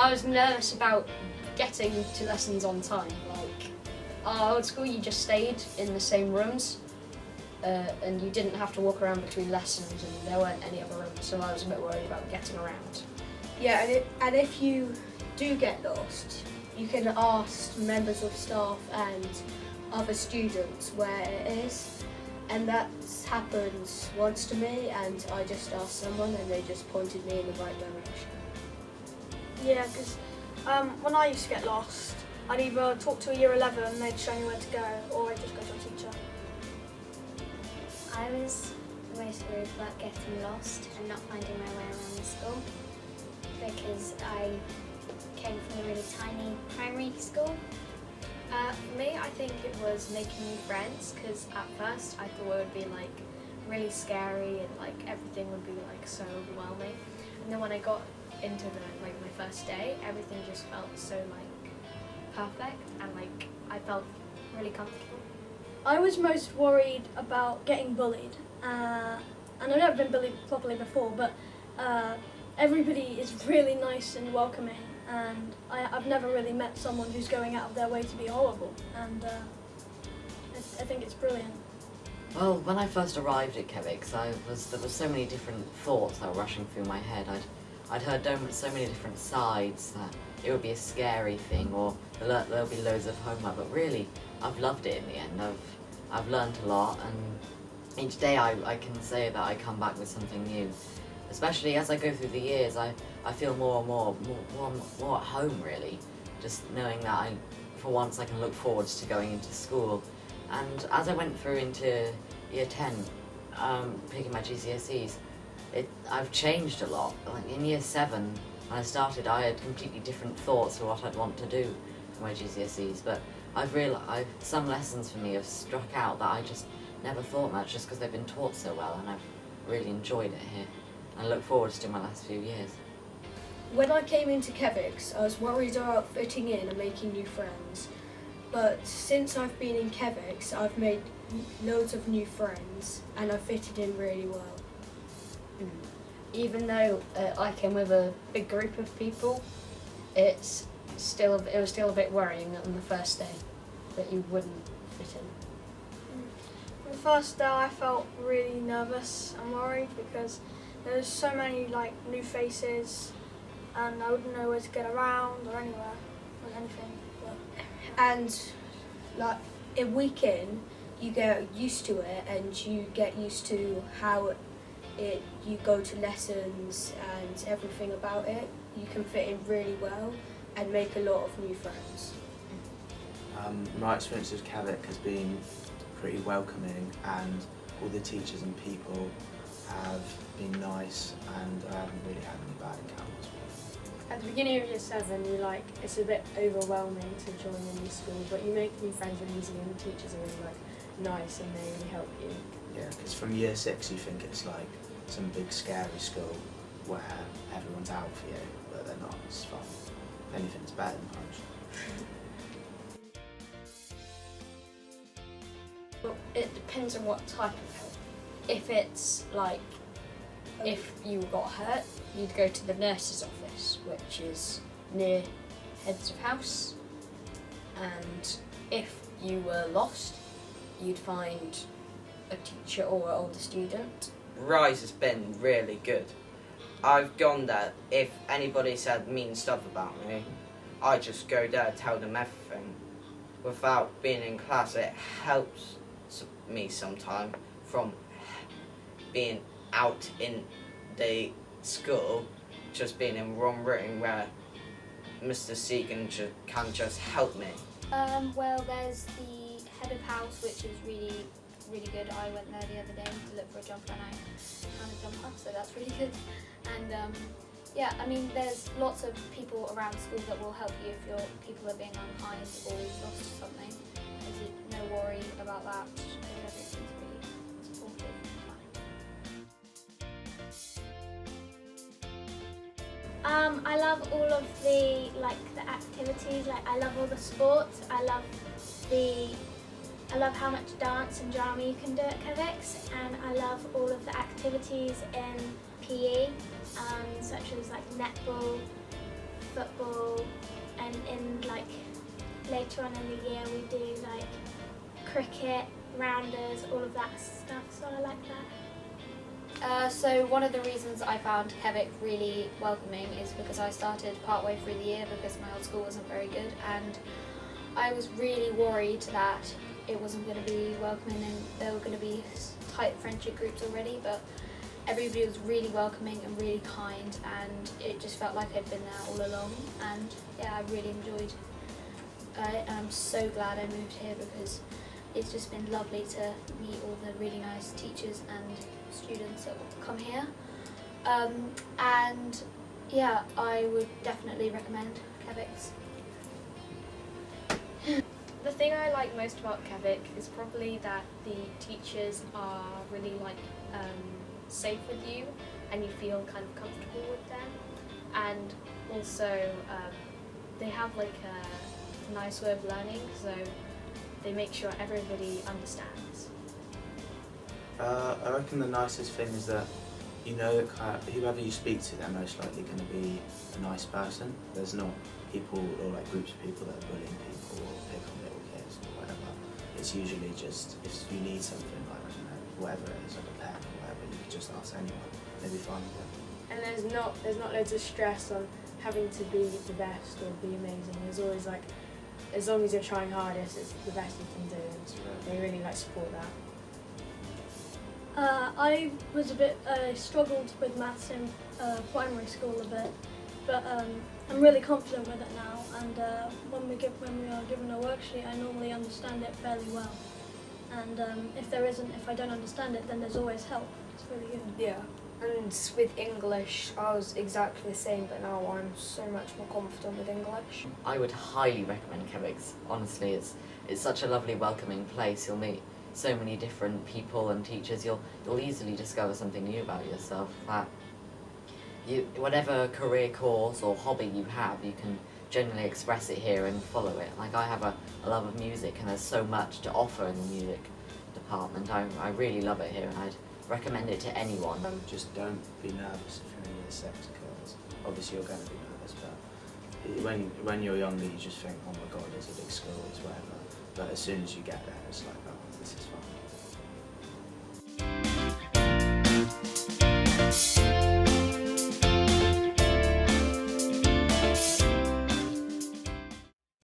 I was nervous about getting to lessons on time. Like, our old school, you just stayed in the same rooms, and you didn't have to walk around between lessons, and there weren't any other rooms, so I was a bit worried about getting around. Yeah, and if you do get lost, you can ask members of staff and other students where it is, and that's happened once to me, and I just asked someone and they just pointed me in the right direction. Yeah, because when I used to get lost, I'd either talk to a year 11 and they'd show me where to go, or I'd just go to a teacher. I was most worried about getting lost and not finding my way around the school, because I came from a really tiny primary school. For me, I think it was making new friends, because at first I thought it would be like really scary and like everything would be like so overwhelming. And then when I got into my first day, everything just felt so like perfect, and like I felt really comfortable. I was most worried about getting bullied, and I've never been bullied properly before, but everybody is really nice and welcoming, and I've never really met someone who's going out of their way to be horrible, and I think it's brilliant. Well, when I first arrived at KEVICC, there were so many different thoughts that were rushing through my head. I'd heard so many different sides that it would be a scary thing, or there'll be loads of homework, but really, I've loved it in the end. I've learned a lot, and each day I can say that I come back with something new. Especially as I go through the years, I feel more and more at home, really. Just knowing that for once I can look forward to going into school. And as I went through into year 10, picking my GCSEs, I've changed a lot. Like in year 7, when I started, I had completely different thoughts for what I'd want to do for my GCSEs, but I've realised some lessons for me have struck out that I just never thought much, just because they've been taught so well, and I've really enjoyed it here. I look forward to my last few years. When I came into KEVICC, I was worried about fitting in and making new friends, but since I've been in KEVICC, I've made loads of new friends and I've fitted in really well. Even though I came with a big group of people, it was still a bit worrying on the first day that you wouldn't fit in. The first day I felt really nervous and worried, because there was so many like new faces, and I wouldn't know where to get around or anywhere or anything. But And like a week in, you get used to it, and you get used to how you go to lessons and everything about it. You can fit in really well and make a lot of new friends. My experience with KEVICC has been pretty welcoming, and all the teachers and people have been nice, and I haven't really had any bad encounters. At the beginning of year 7, it's a bit overwhelming to join a new school, but you make new friends really easily, and the teachers are really nice and they really help you. Yeah, because from year 6 you think it's like some big scary school where everyone's out for you, but they're not. It's fun. If anything, it's better than home. Well, it depends on what type of help. If it's like, if you got hurt, you'd go to the nurse's office, which is near heads of house. And if you were lost, you'd find a teacher or an older student. Rise has been really good. I've gone there, if anybody said mean stuff about me, I just go there, tell them everything. Without being in class, it helps me sometimes from being out in the school, just being in one room where Mr. Segan can just help me. Well, there's the head of house, which is really good. I went there the other day to look for a jumper and I found a jumper, so that's really good. And yeah, I mean, there's lots of people around school that will help you if people are being unkind or you've lost something. There's no worry about that. Everything's really supportive and fine. I love all of the activities. I love all the sports. I love how much dance and drama you can do at KEVICC, and I love all of the activities in PE, such as netball, football, and in like later on in the year we do like cricket, rounders, all of that stuff. So I like that. So one of the reasons I found KEVICC really welcoming is because I started partway through the year because my old school wasn't very good, and I was really worried that it wasn't going to be welcoming and there were going to be tight friendship groups already, but everybody was really welcoming and really kind, and it just felt like I'd been there all along, and yeah, I really enjoyed it, and I'm so glad I moved here because it's just been lovely to meet all the really nice teachers and students that come here, and yeah, I would definitely recommend KEVICC. The thing I like most about KEVICC is probably that the teachers are really safe with you, and you feel kind of comfortable with them, and also they have like a nice way of learning, so they make sure everybody understands. I reckon the nicest thing is that you know that whoever you speak to, they're most likely going to be a nice person. There's not people or like groups of people that are bullying people or pick on little kids or whatever. It's usually just if you need something, like, I don't know, whatever it is, like a pen or whatever, you can just ask anyone. Maybe find it. And there's not loads of stress on having to be the best or be amazing. There's always like, as long as you're trying hardest, it's the best you can do, and they really like support that. I was a bit struggled with maths in primary school a bit, but I'm really confident with it now. And when we are given a worksheet, I normally understand it fairly well. And if I don't understand it, then there's always help. It's really good. Yeah, and with English, I was exactly the same, but now I'm so much more confident with English. I would highly recommend KEVICC. Honestly, it's such a lovely, welcoming place. You'll meet so many different people and teachers. You'll easily discover something new about yourself. That whatever career course or hobby you have, you can generally express it here and follow it. Like I have a love of music, and there's so much to offer in the music department. I really love it here, and I'd recommend it to anyone. Just don't be nervous if you're in year 6, because obviously you're going to be nervous, but when you're younger you just think, oh my god, it's a big school, it's whatever. But as soon as you get there, it's like, oh, this is fun.